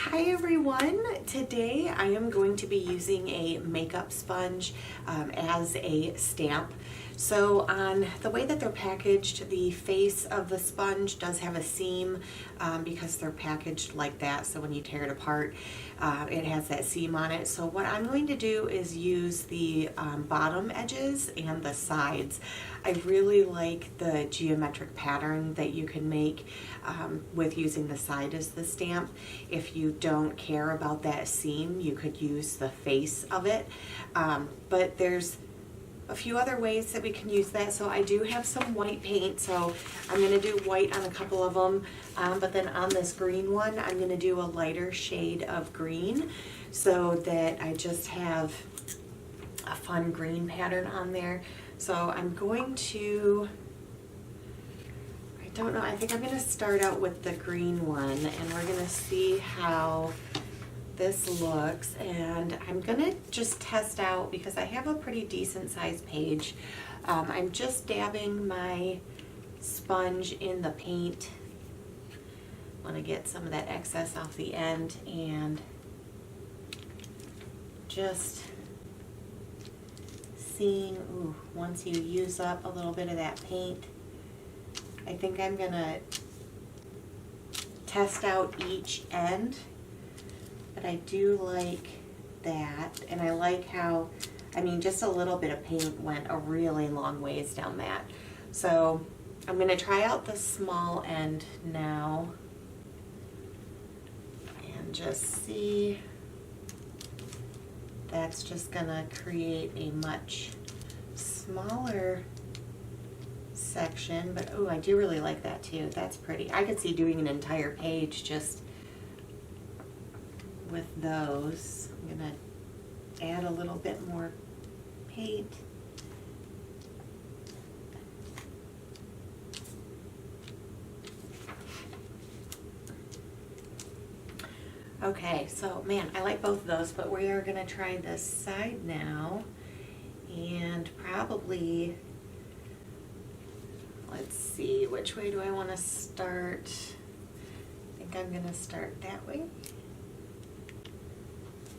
Hi everyone! Today I am going to be using a makeup sponge as a stamp. So on the way that they're packaged, the face of the sponge does have a seam because they're packaged like that. So when you tear it apart, it has that seam on it. So what I'm going to do is use the bottom edges and the sides. I really like the geometric pattern that you can make with using the side as the stamp. If you don't care about that seam, you could use the face of it. But there's a few other ways that we can use that. So I do have some white paint, so I'm going to do white on a couple of them, but then on this green one I'm going to do a lighter shade of green so that I just have a fun green pattern on there. So I'm going to, I don't know, I think I'm going to start out with the green one and we're going to see how this looks, and I'm gonna just test out because I have a pretty decent sized page. I'm just dabbing my sponge in the paint. I want to get some of that excess off the end and just seeing, ooh, once you use up a little bit of that paint, I think I'm gonna test out each end. But I do like that, and I like how, I mean, just a little bit of paint went a really long ways down that. So I'm going to try out the small end now and just see. That's just going to create a much smaller section, but oh, I do really like that too. That's pretty. I could see doing an entire page just with those. I'm going to add a little bit more paint. Okay, so man, I like both of those, but we are going to try this side now, and probably, let's see, which way do I want to start? I think I'm going to start that way.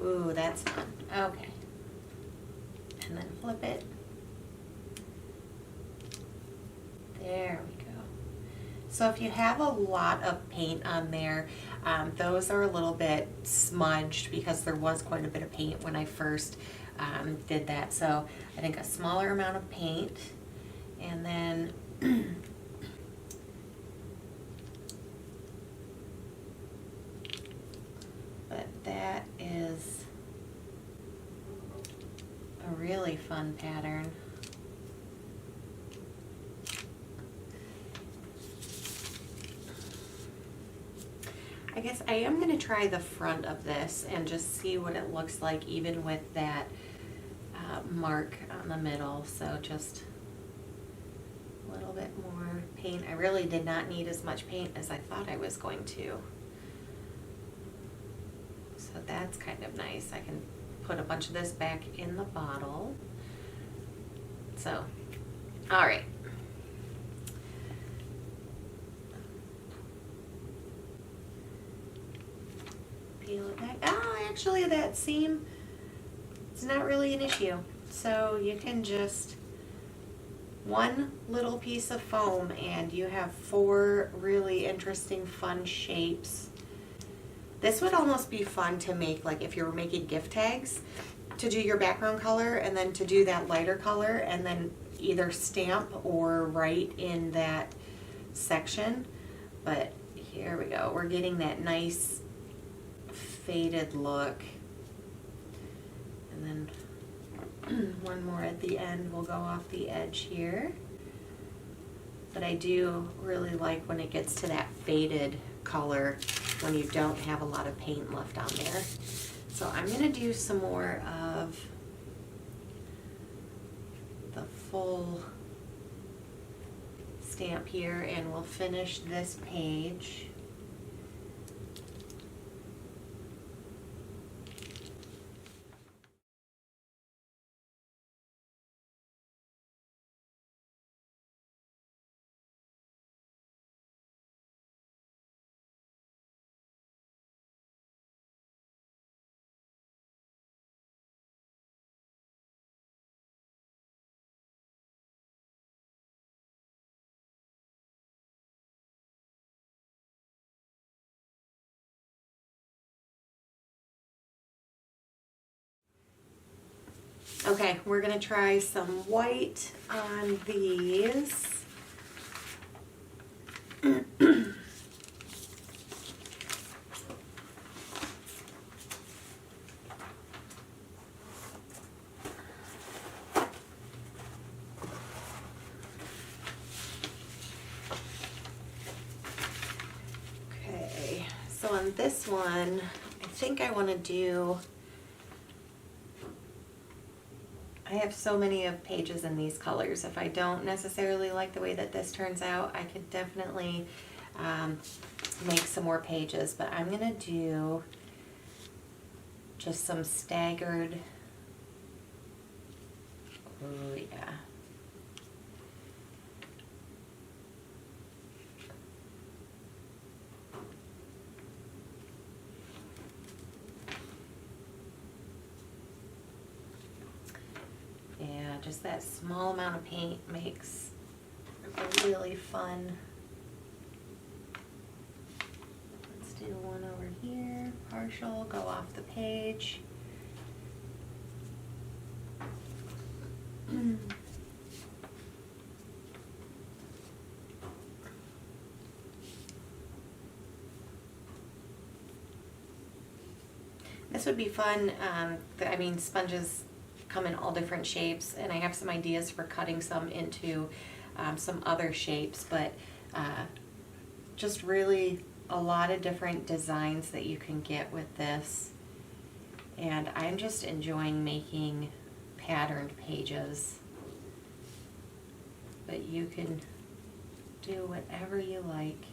Ooh, that's fun. Okay. And then flip it. There we go. So if you have a lot of paint on there, those are a little bit smudged because there was quite a bit of paint when I first did that. So I think a smaller amount of paint, and then but that is a really fun pattern. I guess I am going to try the front of this and just see what it looks like even with that mark on the middle. So just a little bit more paint. I really did not need as much paint as I thought I was going to. So that's kind of nice. I can put a bunch of this back in the bottle. So, all right. Peel it back. Oh, actually that seam, it's not really an issue. So you can just, one little piece of foam and you have 4 really interesting fun shapes. This would almost be fun to make, like if you were making gift tags, to do your background color and then to do that lighter color and then either stamp or write in that section. But here we go. We're getting that nice faded look. And then one more at the end will go off the edge here. But I do really like when it gets to that faded color when you don't have a lot of paint left on there. So I'm going to do some more of the full stamp here and we'll finish this page. Okay, we're gonna try some white on these. Okay, so on this one, I think I want to do, I have so many of pages in these colors. If I don't necessarily like the way that this turns out, I could definitely make some more pages, but I'm going to do just some staggered, oh yeah. Yeah, just that small amount of paint makes a really fun. Let's do one over here, partial, go off the page. This would be fun. I mean, sponges come in all different shapes, and I have some ideas for cutting some into some other shapes, but just really a lot of different designs that you can get with this. And I'm just enjoying making patterned pages, but you can do whatever you like.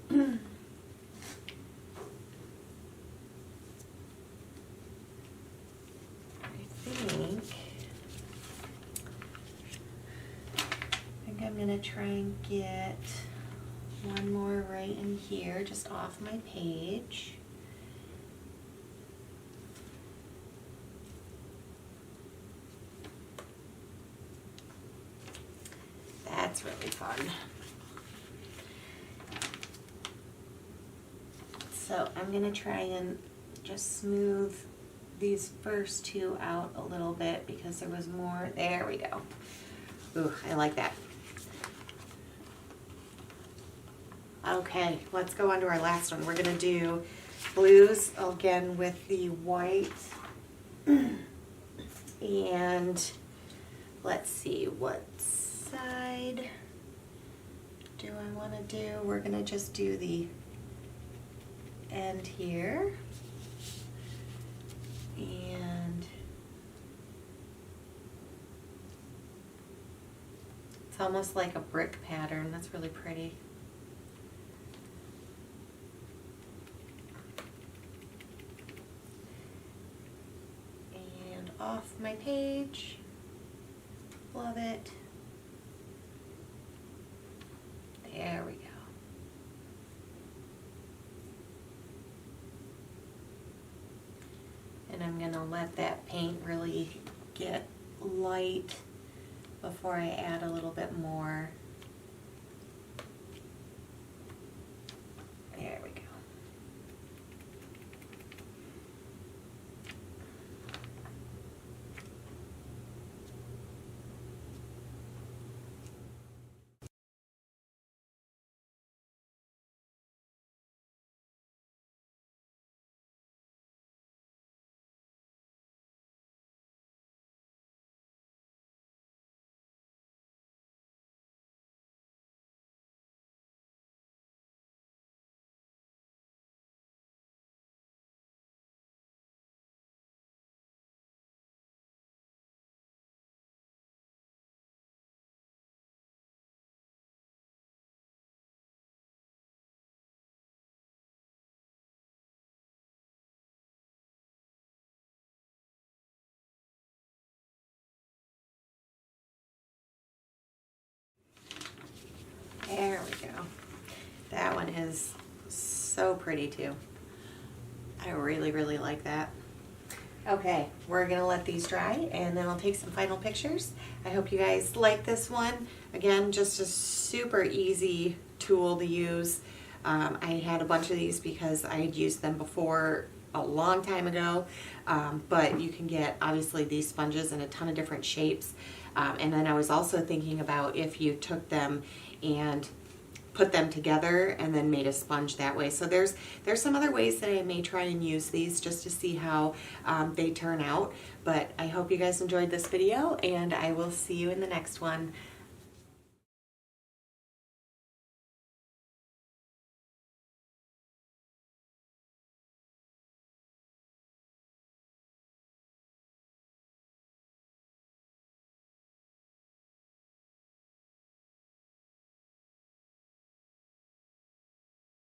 I think I'm gonna try and get one more right in here, just off my page. That's really fun. So I'm gonna try and just smooth these first two out a little bit because there was more. There we go. Ooh, I like that. Okay, let's go on to our last one. We're gonna do blues again with the white. And let's see, what side do I wanna do? We're gonna just do the end here. And it's almost like a brick pattern. That's really pretty. And off my page. Love it. There we go. And I'm gonna let that paint really get light before I add a little bit more. There we go. There we go. That one is so pretty too. I really, really like that. Okay, we're gonna let these dry and then I'll take some final pictures. I hope you guys like this one. Again, just a super easy tool to use. I had a bunch of these because I had used them before a long time ago, but you can get obviously these sponges in a ton of different shapes. And then I was also thinking about if you took them and put them together and then made a sponge that way. So there's some other ways that I may try and use these just to see how they turn out. But I hope you guys enjoyed this video, and I will see you in the next one.